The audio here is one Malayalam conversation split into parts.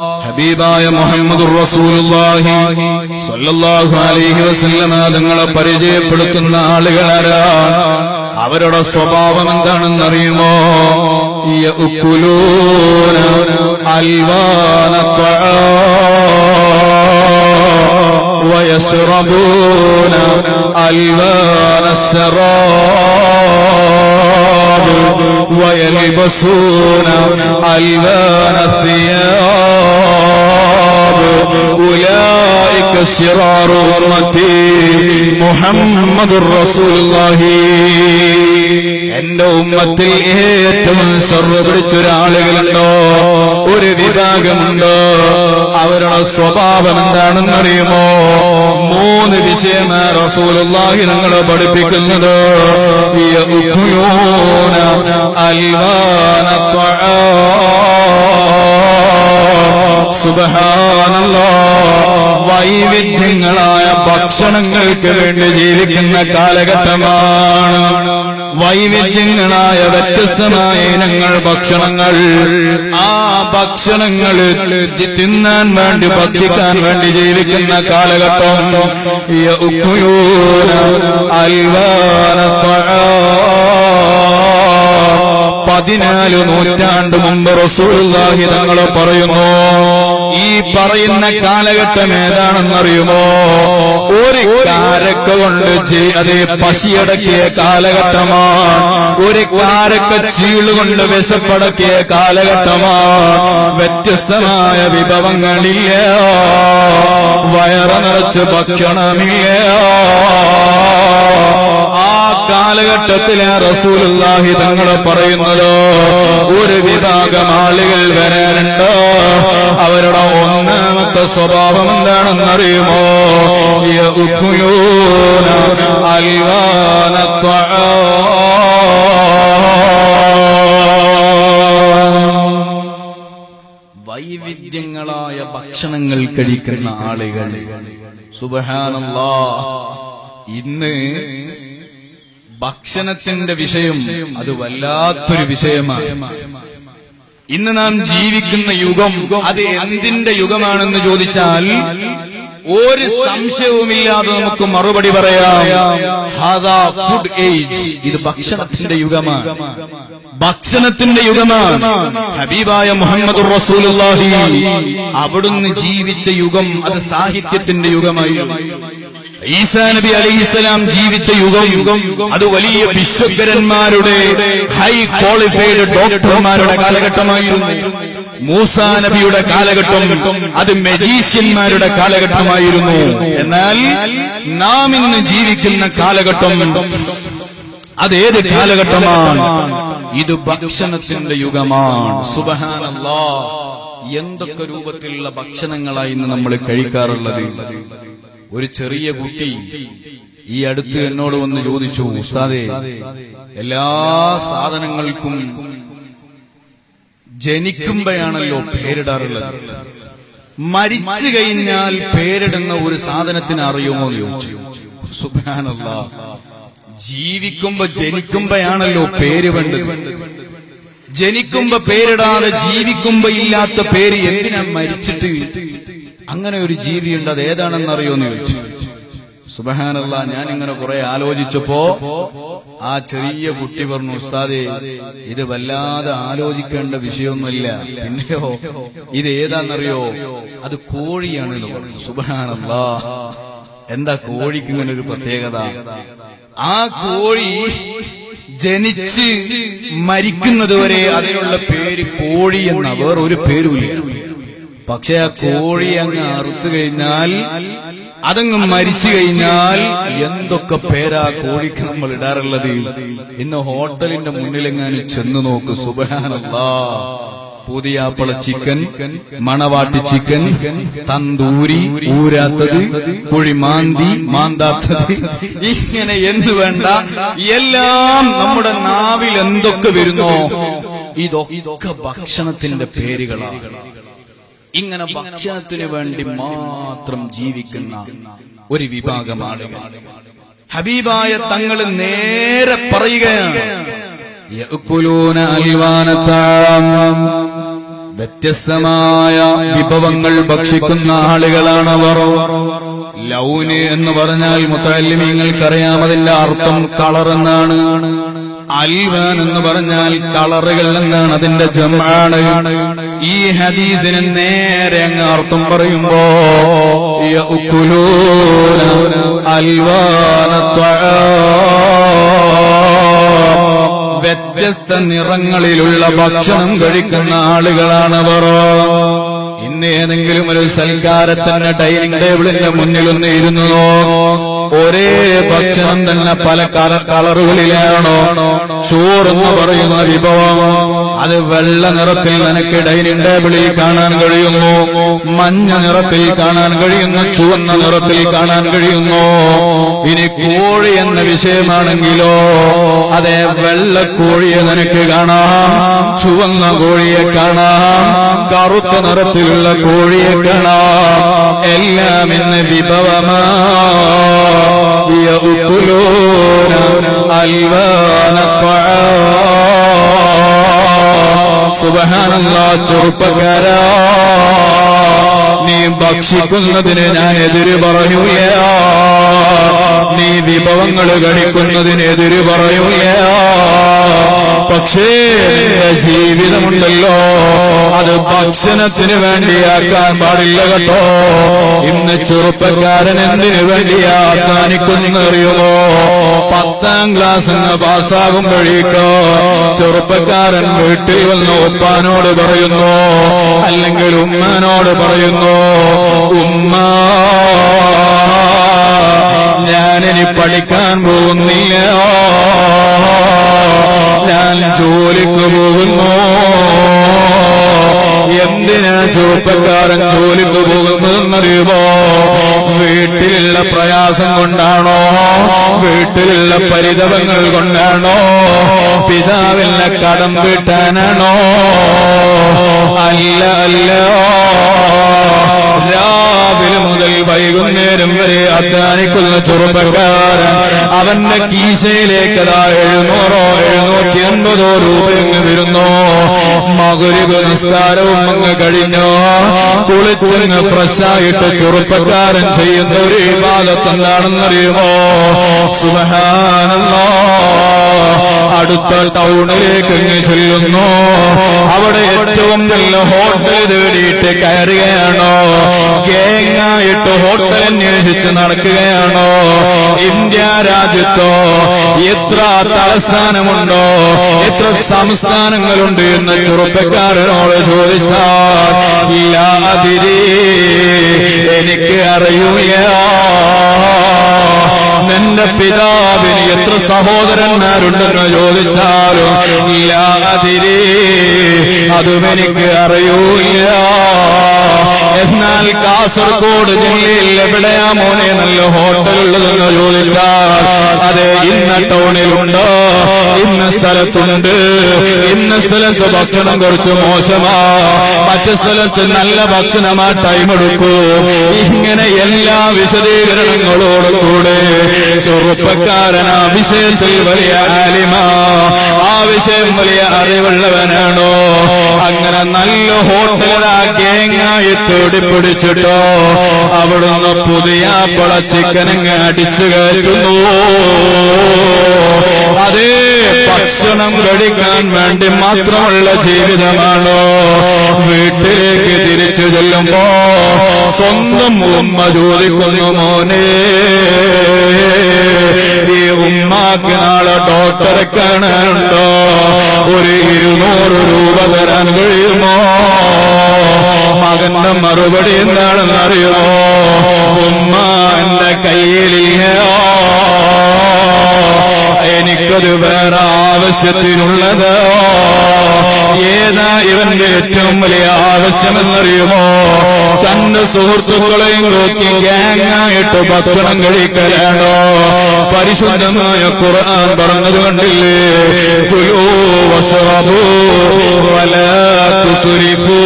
ഹബീബായ മുഹമ്മദുർ റസൂലുള്ളാഹി സ്വല്ലല്ലാഹു അലൈഹി വസല്ലമ തങ്ങളെ പരിചയപ്പെടുത്തുന്ന ആളുകളാരാണ്? അവരുടെ സ്വഭാവം എന്താണെന്ന് അറിയുമോ? യഅകുലൂന അൽവാന വയശ്റബൂന അൽവാന الشراب ويلبسون ألوان الثياب أولئك شرار أمتي محمد رسول الله. എന്റെ ഉമ്മത്തിൽ ഏറ്റവും ശർറ് പിടിച്ചൊരാളുകളുണ്ടോ? ഒരു വിഭാഗമുണ്ടോ? അവരുടെ സ്വഭാവം എന്താണെന്നറിയുമോ? 3 വിഷയമാണ് റസൂലുള്ളാഹി ഞങ്ങളെ പഠിപ്പിക്കുന്നത്. യഅകുലൂന അൽവാന സുബ്ഹാനല്ലാഹ്, വൈവിധ്യങ്ങളായ ഭക്ഷണങ്ങൾക്ക് വേണ്ടി ജീവിക്കുന്ന കാലഘട്ടമാണ്. വൈവിധ്യങ്ങളായ വ്യത്യസ്തമായ ഇനങ്ങൾ ഭക്ഷണങ്ങൾ, ആ ഭക്ഷണങ്ങൾ തിന്നാൻ വേണ്ടി ഭക്ഷിക്കാൻ വേണ്ടി ജീവിക്കുന്ന കാലഘട്ടം. യഅകുലൂന അൽവാന 14 നൂറ്റാണ്ട് മുമ്പ് റസൂലുള്ളാഹി തങ്ങൾ പറയുന്നു. ഈ പറയുന്ന കാലഘട്ടം ഏതാണെന്നറിയുമോ? ഒരു കാരക്ക കൊണ്ട് അതേ പശിയടക്കിയ കാലഘട്ടമാണ്. ഒരു കാരക്ക ചീളുകൊണ്ട് വിശപ്പടക്കിയ കാലഘട്ടമാണ്. വ്യത്യസ്തമായ വിഭവങ്ങളില്ല, വയറ നിറച്ച് ഭക്ഷണമില്ല. ആ കാലഘട്ടത്തിലെ റസൂലുള്ളാഹി തങ്ങൾ പറയുന്നത് ഒരു വിഭാഗം ആളുകൾ വരാനുണ്ട്. അവരുടെ ഒന്നാമത്തെ സ്വഭാവം എന്താണെന്നറിയുമോ? യഅകുലൂന അൽവാന വൈവിധ്യങ്ങളായ ഭക്ഷണങ്ങൾ കഴിക്കുന്ന ആളുകൾ. സുബ്ഹാനല്ലാഹ്, ഇന്ന് ഭക്ഷണത്തിന്റെ വിഷയം അത് വല്ലാത്തൊരു വിഷയമാണ്. ഇന്ന് നാം ജീവിക്കുന്ന യുഗം അത് എന്തിന്റെ യുഗമാണെന്ന് ചോദിച്ചാൽ ഒരു സംശയവുമില്ലാതെ നമുക്ക് മറുപടി പറയാം. ഹാദാ ഫുഡ് ഏജ്, ഇത് ഭക്ഷണത്തിന്റെ യുഗമാണ്. ഭക്ഷണത്തിന്റെ യുഗമാണ്. ഹബീബായ മുഹമ്മദുർ റസൂലുള്ളാഹി അവിടുന്ന് ജീവിച്ച യുഗം അത് സാഹിത്യത്തിന്റെ യുഗമായിരുന്നു. ഈസാ നബി അലൈഹിസ്സലാം ജീവിച്ച യുഗം അത് വലിയ വിശ്വകരന്മാരുടെ ഹൈ ക്വാളിഫൈഡ് ഡോക്ടർമാരുടെ കാലഘട്ടമായിരുന്നു. മൂസാ നബിയുടെ കാലഘട്ടം അത് മജീഷ്യന്മാരുടെ കാലഘട്ടമായിരുന്നു. എന്നാൽ നാം ഇന്ന് ജീവിക്കുന്ന കാലഘട്ടം അതേത് കാലഘട്ടമാണ്? ഇത് ഭക്ഷണത്തിന്റെ യുഗമാണ്. സുബ്ഹാനല്ലാഹ്, എന്തൊക്കെ രൂപത്തിലുള്ള ഭക്ഷണങ്ങളായി ഇന്ന് നമ്മൾ കഴിക്കാറുള്ളത്. ഒരു ചെറിയ കുട്ടി ഈ അടുത്ത് എന്നോട് വന്ന് ചോദിച്ചു, ഉസ്താദേ, എല്ലാ സാധനങ്ങൾക്കും ജനിക്കുമ്പോഴാണല്ലോ പേരിടാറുള്ളത്, മരിച്ചു കഴിഞ്ഞാൽ പേരിടുന്ന ഒരു സാധനത്തിന് അറിയുമോ എന്ന് ചോദിച്ചു. സുബ്ഹാനല്ലാഹ്, ജീവിക്കുമ്പോ ജനിക്കുമ്പോഴാണല്ലോ പേര് വേണ്ടത്. ജനിക്കുമ്പോ പേരിടാതെ ജീവിക്കുമ്പോ ഇല്ലാത്ത പേര് എന്തിനാ മരിച്ചിട്ട്? അങ്ങനെ ഒരു ജീവിയുണ്ട്, അത് ഏതാണെന്നറിയോന്ന് ചോദിച്ചു. സുബ്ഹാനല്ലാഹ്, ഞാൻ ഇങ്ങനെ കുറെ ആലോചിച്ചപ്പോ ആ ചെറിയ കുട്ടി പറഞ്ഞു, ഉസ്താദേ, ഇത് വല്ലാതെ ആലോചിക്കേണ്ട വിഷയമൊന്നുമില്ല, പിന്നെയോ ഇത് ഏതാണെന്നറിയോ? അത് കോഴിയാണെന്ന് പറഞ്ഞു. സുബ്ഹാനല്ലാഹ്, എന്താ കോഴിക്ക് ഇങ്ങനെ ഒരു പ്രത്യേകത? ആ കോഴി ജനിച്ച് മരിക്കുന്നതുവരെ അതിനുള്ള പേര് കോഴി എന്ന വേറൊരു പേരുമില്ല. പക്ഷെ ആ കോഴി അങ്ങ് അറുത്തു കഴിഞ്ഞാൽ, അതങ്ങ് മരിച്ചു കഴിഞ്ഞാൽ എന്തൊക്കെ പേരാ കോഴിക്ക് നമ്മൾ ഇടാറുള്ളത്. ഇന്ന് ഹോട്ടലിന്റെ മുന്നിലെങ്ങാനും ചെന്ന് നോക്ക്, സുബ്ഹാനല്ലാഹ്, പുതിയാപ്പള ചിക്കൻ, മണവാട്ടി ചിക്കൻ, തന്തൂരി, ഊരാത്തത്, കുഴിമാന്തി, മാന്താത്തത്, ഇങ്ങനെ എന്ന് വേണ്ട എല്ലാം നമ്മുടെ നാവിൽ എന്തൊക്കെ വരുന്നോ ഇതൊക്കെ ഭക്ഷണത്തിന്റെ പേരുകളാണ്. ഇങ്ങനെ ഭക്ഷണത്തിന് വേണ്ടി മാത്രം ജീവിക്കുന്ന ഒരു വിഭാഗം ആളുകൾ. ഹബീബായ തങ്ങൾ നേരെ പറയുകയാണ്, യഅകുലൂന അൽവാന തആം, വ്യത്യസ്തമായ വിഭവങ്ങൾ ഭക്ഷിക്കുന്ന ആളുകളാണവർ. ലൗന് എന്ന് പറഞ്ഞാൽ മുതഅല്ലിമീങ്ങൾക്കറിയാം അതിന്റെ അർത്ഥം കളർ എന്നാണ്. അൽവാൻ എന്ന് പറഞ്ഞാൽ കളറുകൾ എന്നാണ് അതിന്റെ ജംആണ്. ഈ ഹദീസിന് നേരെ അങ്ങ് അർത്ഥം പറയുമ്പോ യഅകുലൂന അൽവാന വ്യത്യസ്ത നിറങ്ങളിലുള്ള ഭക്ഷണം കഴിക്കുന്ന ആളുകളാണവർ. ഇന്ന് ഏതെങ്കിലും ഒരു സൽക്കാരത്തിന്റെ ഡൈനിങ് ടേബിളിന്റെ മുന്നിലൊന്ന് ഇരുന്നോ, ഒരേ ഭക്ഷണം തന്നെ പല കളറുകളിലാണോ? ചോറെന്ന് പറയുന്ന വിഭവം അത് വെള്ള നിറത്തിൽ നിനക്ക് ഡൈനിങ് ടേബിളിൽ കാണാൻ കഴിയുന്നു, മഞ്ഞ നിറത്തിൽ കാണാൻ കഴിയുന്നു, ചുവന്ന നിറത്തിൽ കാണാൻ കഴിയുന്നു. ഇനി കോഴി എന്ന വിഷയമാണെങ്കിലോ അതെ, വെള്ളക്കോഴിയെ നിനക്ക് കാണാം, ചുവന്ന കോഴിയെ കാണാം, കറുത്ത നിറത്തിലുള്ള കോഴിയെ കാണാം. എല്ലാം ഇന്ന് വിഭവമാ. യഅകുലൂന അൽവാന സുബ്ഹാനല്ലാഹ്. ചെറുപ്പക്കാരാ, നീ ഭക്ഷിക്കുന്നതിന് ഞാൻ എതിര് പറയൂല, നീ വിഭവങ്ങൾ കഴിക്കുന്നതിന് എതിര് പറയൂല. പക്ഷേ ജീവിതമുണ്ടല്ലോ, അത് ഭക്ഷണത്തിന് വേണ്ടിയാക്കാൻ പാടില്ല കേട്ടോ. ഇന്ന് ചെറുപ്പക്കാരൻ എന്തിനു വേണ്ടിയാക്കാനിക്കുന്നറിയുമോ? 10ാം ക്ലാസ് പാസ്സാകുമ്പോഴേക്കോ ചെറുപ്പക്കാരൻ വീട്ടിൽ വന്ന് ഉപ്പാനോട് പറയുന്നു, അല്ലെങ്കിൽ ഉമ്മാനോട് പറയുന്നു, ഉമ്മ ഞാനിനി പഠിക്കാൻ പോകുന്നില്ല, ഞാൻ ജോലിക്ക് പോകുന്നു. എന്തിനാ ചെറുപ്പക്കാരൻ ജോലിക്ക് പോകുന്നതെന്നറിയുമോ? വീട്ടിലുള്ള പ്രയാസം കൊണ്ടാണോ? വീട്ടിലുള്ള പരിതപങ്ങൾ കൊണ്ടാണോ? പിതാവിന്റെ കടം വീട്ടാനാണോ? അല്ല അല്ല, രാവിലെ മുതൽ വൈകുന്നേരം വരെ അധ്വാനിക്കുന്ന ചെറുപ്പക്കാരൻ അവന്റെ കീശയിലേക്ക് 700-750 രൂപയങ്ങ് വരുന്നു. മഗ്‌രിബ് നിസ്കാരവും അങ്ങ് കഴിഞ്ഞു, കുളിച്ചങ്ങ് ഫ്രഷായിട്ട് ചെറുപ്പക്കാരൻ ചെയ്യുന്ന ഒരു ഇബാദത്ത് എന്താണെന്നറിയുമോ? സുബ്ഹാനല്ലാഹ്. അടുത്ത ടൗണിലേക്ക് അങ്ങ് ചെല്ലുന്നു, അവിടെ ഏറ്റവും നല്ല ഹോട്ടൽ തേടിയിട്ട് കയറുകയാണോ? ഗേങ്ങായിട്ട് ഹോട്ടൽ അന്വേഷിച്ച് നടക്കുകയാണോ? ഇന്ത്യ രാജ്യത്തോ എത്ര തലസ്ഥാനമുണ്ടോ, എത്ര സംസ്ഥാനങ്ങളുണ്ട് എന്ന് ചെറുപ്പക്കാരനോട് ചോദിച്ചാൽ ഇല്ല അതിരി എനിക്ക് അറിയൂല. നിന്റെ പിതാവിന് എത്ര സഹോദരന്മാരുണ്ടെന്ന് ചോദിച്ചാലും ഇല്ല അതിരി അതും എനിക്ക് അറിയൂല. എന്നാൽ കാസർഗോഡ് ജില്ലയിൽ എവിടെയാ മോനെ നല്ല ഹോട്ടലുള്ളതെന്ന് ചോദിച്ചാൽ അതെ ഇന്ന ടൗണിലുണ്ട്, ഇന്ന സ്ഥലത്തുണ്ട്, ഇന്ന സ്ഥലത്ത് ഭക്ഷണം കുറച്ച് മോശമാ, മറ്റു സ്ഥലത്ത് നല്ല ഭക്ഷണമാ, ടൈം എടുക്കൂ. ഇങ്ങനെ എല്ലാ വിശദീകരണങ്ങളോടും കൂടെ ചെറുപ്പക്കാരൻ ആ വിഷയത്തിൽ വലിയ ആലിമാ, ആ വിഷയം വലിയ അറിവുള്ളവനാണോ? അങ്ങനെ നല്ല ഹോട്ടലാ ഗേങ്ങായിട്ട് പിടിച്ചിട്ടോ അവിടുന്ന് പുതിയ പള ചിക്കനങ്ങ് അടിച്ചു കയറ്റുന്നു. അതേ ഭക്ഷണം കഴിക്കാൻ വേണ്ടി മാത്രമുള്ള ജീവിതമാണോ? വീട്ടിലേക്ക് തിരിച്ചു ചെല്ലുമ്പോ സ്വന്തം ഉമ്മ ചോദിക്കുന്നു, മോനെ ഈ ഉമ്മാക്ക് നാളെ ഡോക്ടറെ കാണാനുണ്ടോ? ഒരു 200 രൂപ തരാൻ കഴിയുമോ? മകന്റെ മറുപടി എന്താണെന്ന് അറിയുമോ? ഉമ്മ എന്റെ കയ്യിലില്ല, എനിക്കത് വേറെ ആവശ്യത്തിനുള്ളത്. ഏതാ ഇവന്റെ ഏറ്റവും വലിയ ആവശ്യമെന്നറിയുമോ? തന്റെ സുഹൃത്തുക്കളെയും നോക്കി ഗാങ്ങായിട്ട് ഭക്ഷണം കഴിക്കലാണോ? പരിശുദ്ധമായ ഖുർആൻ പറഞ്ഞത് കണ്ടില്ലേ? കുലൂ വശ്റബൂ വലാ തുസ്രിഫൂ.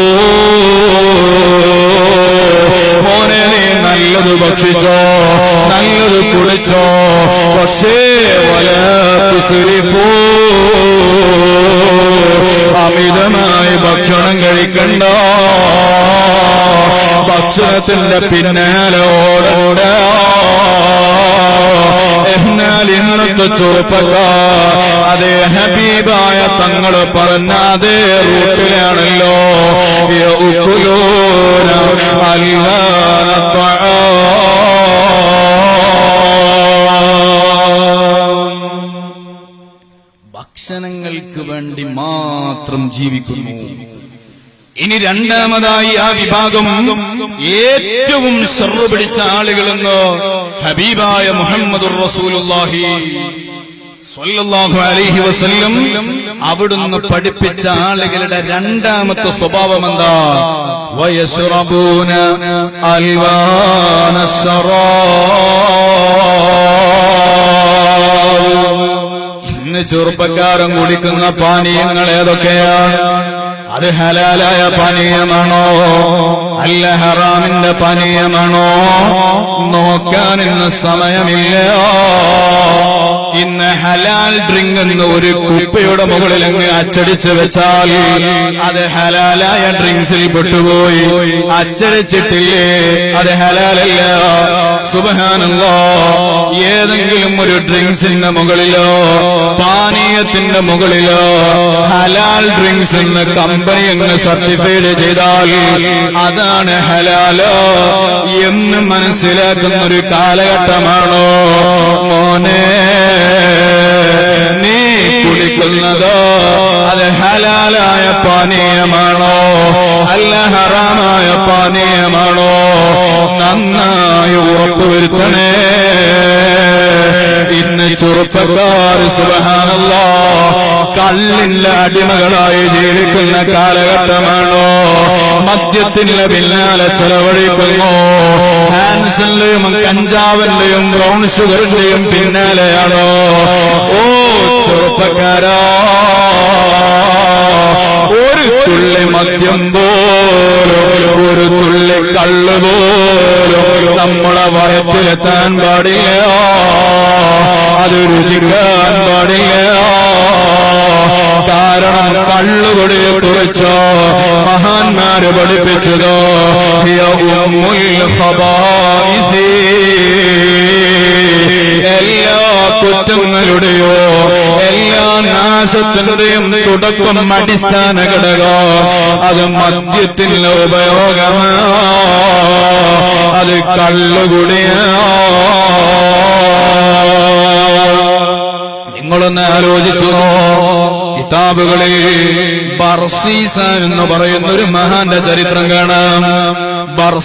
മോനെ നീ നല്ലത് ഭക്ഷിച്ചോ, നല്ലത് കുടിച്ചോ, പക്ഷേ വലാ തുസ്രിഫൂ, അമിതമായി ഭക്ഷണം കഴിക്കണ്ട. ഭക്ഷണത്തിന്റെ പിന്നാലെ ഓടോട. എന്നാൽ ഇന്നത്തെ ചെറുപ്പക്കാർ അതേ ഹബീബായ തങ്ങൾ പറഞ്ഞ അതേ റൂട്ടിലാണല്ലോ. യഅകുലൂന അൽവാന ഭക്ഷണങ്ങൾക്ക് വേണ്ടി മാത്രം ജീവിക്കുന്നു. ഇനി രണ്ടാമതായി ആ വിഭാഗം ഏറ്റവും ശർറ് പിടിച്ച ആളുകളെന്ന് ഹബീബായ മുഹമ്മദുർ റസൂലുള്ളാഹി സ്വല്ലല്ലാഹു അലൈഹി വസല്ലം അവിടുന്ന് പഠിപ്പിച്ച ആളുകളുടെ രണ്ടാമത്തെ സ്വഭാവം എന്താ? വയശ്റബൂന അൽവാന ഇന്ന് ചെറുപ്പക്കാരൻ കുടിക്കുന്ന പാനീയങ്ങൾ ഏതൊക്കെയാണ്? അത് ഹലാലായ പാനീയമാണോ അല്ല ഹറാമിന്റെ പാനീയമാണോ നോക്കാൻ ഇന്ന് സമയമില്ല. ഇന്ന് ഹലാൽ ഡ്രിങ്ക് എന്ന് ഒരു കുപ്പിയുടെ മുകളിൽ അങ്ങ് അച്ചടിച്ച് വെച്ചാൽ അത് ഹലാലായ ഡ്രിങ്ക്സിൽ പെട്ടുപോയി. അച്ചടിച്ചിട്ടില്ലേ അത് ഹലാലല്ല. സുബ്ഹാനല്ലാഹ്, ഏതെങ്കിലും ഒരു ഡ്രിങ്ക്സിന്റെ മുകളിലോ പാനീയത്തിന്റെ മുകളിലോ ഹലാൽ ഡ്രിങ്ക്സ് എന്ന് കമ്പനി അങ്ങ് സർട്ടിഫൈഡ് ചെയ്താൽ അതാണ് ഹലാലോ എന്ന് മനസ്സിലാക്കുന്ന ഒരു കാലഘട്ടമാണോ മോനെ നീ കുടിക്കുന്നതോ? അത് ഹലാലായ പാനീയമാണോ അല്ല ഹറാമായ പാനീയമാണോ? നന്നായി ഉറപ്പുവരുത്തണേ. ഇന്ന് ചെറുപ്പക്കാർ സുബ്ഹാനല്ലാഹ് കള്ളിന്റെ അടിമകളായി ജീവിക്കുന്ന കാലഘട്ടമാണോ? മദ്യത്തിന്റെ പിന്നാലെ ചെലവഴിക്കുന്നു. ഹാൻസിന്റെയും കഞ്ചാവിന്റെയും ബ്രൗൺ ഷുഗറിന്റെയും പിന്നാലെയാണോ? ഓ ചെറുപ്പക്കാരാ, ഒരു തുള്ളി മദ്യം പോലും ഒരു തുള്ളി കള്ള് പോലും നമ്മളെ വയറ്റിലെത്താൻ പാടില്ല. അത് രുചിക്കാൻ പാടില്ല. കാരണം കള്ളുകൊടിയെ കുറിച്ചോ മഹാന്മാര് പഠിപ്പിച്ചതോ എല്ലാ കുറ്റങ്ങളുടെയോ എല്ലാ നാശത്തിന്റെയും തുടക്കം അടിസ്ഥാന ഘടകം അത് മദ്യത്തിന്റെ ഉപയോഗമാണ്. അത് കള്ളുകുടിയാ. നിങ്ങളൊന്ന് ആലോചിച്ചു. കിതാബുകളിൽ ബർസീസ എന്ന് പറയുന്ന ഒരു മഹാന്റെ ചരിത്രം കാണാം.